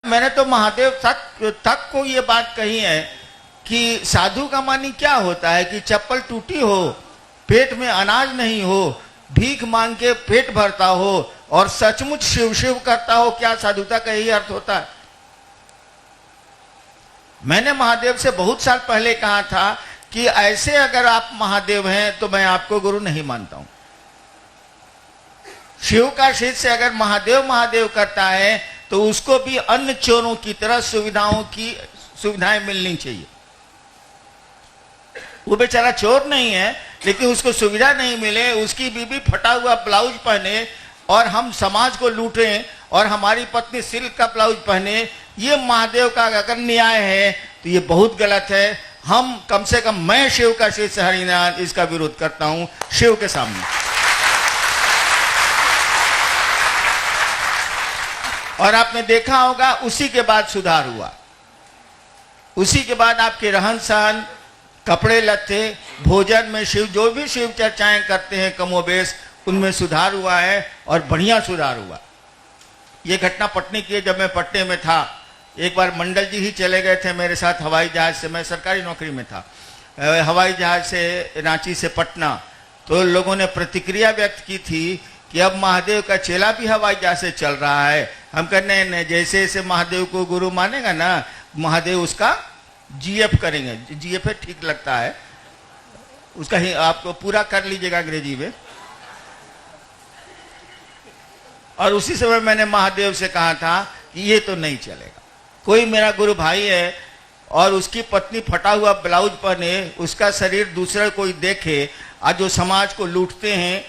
मैंने तो महादेव तक को ये बात कही है कि साधु का मानी क्या होता है कि चप्पल टूटी हो, पेट में अनाज नहीं हो, भीख मांग के पेट भरता हो और सचमुच शिव शिव करता हो। क्या साधुता का यही अर्थ होता है? मैंने महादेव से बहुत साल पहले कहा था कि ऐसे अगर आप महादेव हैं तो मैं आपको गुरु नहीं मानता हूं। शिव का शिष्य अगर महादेव महादेव करता है तो उसको भी अन्य चोरों की तरह सुविधाएं मिलनी चाहिए। वो बेचारा चोर नहीं है, लेकिन उसको सुविधा नहीं मिले, उसकी बीबी फटा हुआ ब्लाउज पहने और हम समाज को लूटें और हमारी पत्नी सिल्क का ब्लाउज पहने, ये महादेव का अगर न्याय है तो ये बहुत गलत है। हम कम से कम, मैं शिव का शिष्य हरिनाथ, इसका विरोध करता हूं शिव के सामने। और आपने देखा होगा उसी के बाद सुधार हुआ, उसी के बाद आपके रहन सहन, कपड़े लत्ते, भोजन में शिव, जो भी शिव चर्चाएं करते हैं कमोबेश, उनमें सुधार हुआ है और बढ़िया सुधार हुआ। ये घटना पटने की है। जब मैं पटने में था, एक बार मंडल जी ही चले गए थे मेरे साथ हवाई जहाज से, मैं सरकारी नौकरी में था, हवाई जहाज से रांची से पटना। तो लोगों ने प्रतिक्रिया व्यक्त की थी कि अब महादेव का चेला भी हवाई जहाज से चल रहा है। हम कहने नहीं, जैसे जैसे महादेव को गुरु मानेगा ना, महादेव उसका जीएफ करेंगे। जीएफ ठीक लगता है, उसका ही आपको पूरा कर लीजिएगा अंग्रेजी में। और उसी समय मैंने महादेव से कहा था कि ये तो नहीं चलेगा। कोई मेरा गुरु भाई है और उसकी पत्नी फटा हुआ ब्लाउज पहने, उसका शरीर दूसरा कोई देखे, आज जो समाज को लूटते हैं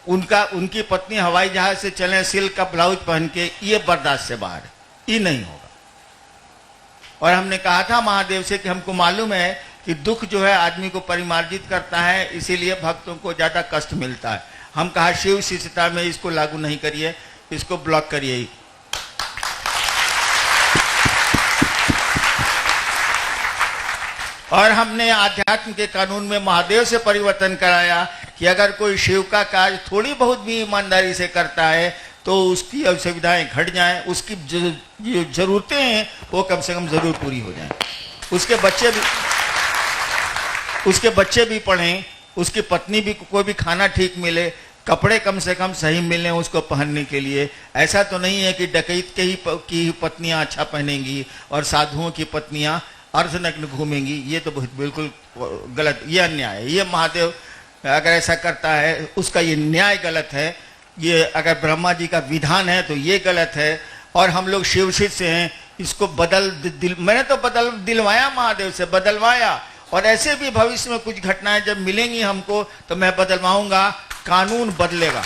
उनकी पत्नी हवाई जहाज से चले सिल्क का ब्लाउज पहन के, ये बर्दाश्त से बाहर है, ये नहीं होगा। और हमने कहा था महादेव से कि हमको मालूम है कि दुख जो है आदमी को परिमार्जित करता है, इसीलिए भक्तों को ज्यादा कष्ट मिलता है। हम कहा शिव शिष्यता में इसको लागू नहीं करिए, इसको ब्लॉक करिए। और हमने आध्यात्म के कानून में महादेव से परिवर्तन कराया कि अगर कोई शिव का कार्य थोड़ी बहुत भी ईमानदारी से करता है तो उसकी असुविधाएं घट जाएं, उसकी जो जरूरतें हैं वो कम से कम जरूर पूरी हो जाएं, उसके बच्चे भी पढ़ें, उसकी पत्नी भी को भी खाना ठीक मिले, कपड़े कम से कम सही मिले उसको पहनने के लिए। ऐसा तो नहीं है कि डकैत की पत्नियां अच्छा पहनेंगी और साधुओं की पत्नियां अर्धनग्न घूमेंगी। ये तो बिल्कुल गलत, ये अन्याय है। ये महादेव अगर ऐसा करता है उसका ये न्याय गलत है। ये अगर ब्रह्मा जी का विधान है तो ये गलत है। और हम लोग शिव शिष्य हैं, इसको मैंने तो दिलवाया, महादेव से बदलवाया। और ऐसे भी भविष्य में कुछ घटनाएं जब मिलेंगी हमको तो मैं बदलवाऊंगा, कानून बदलेगा।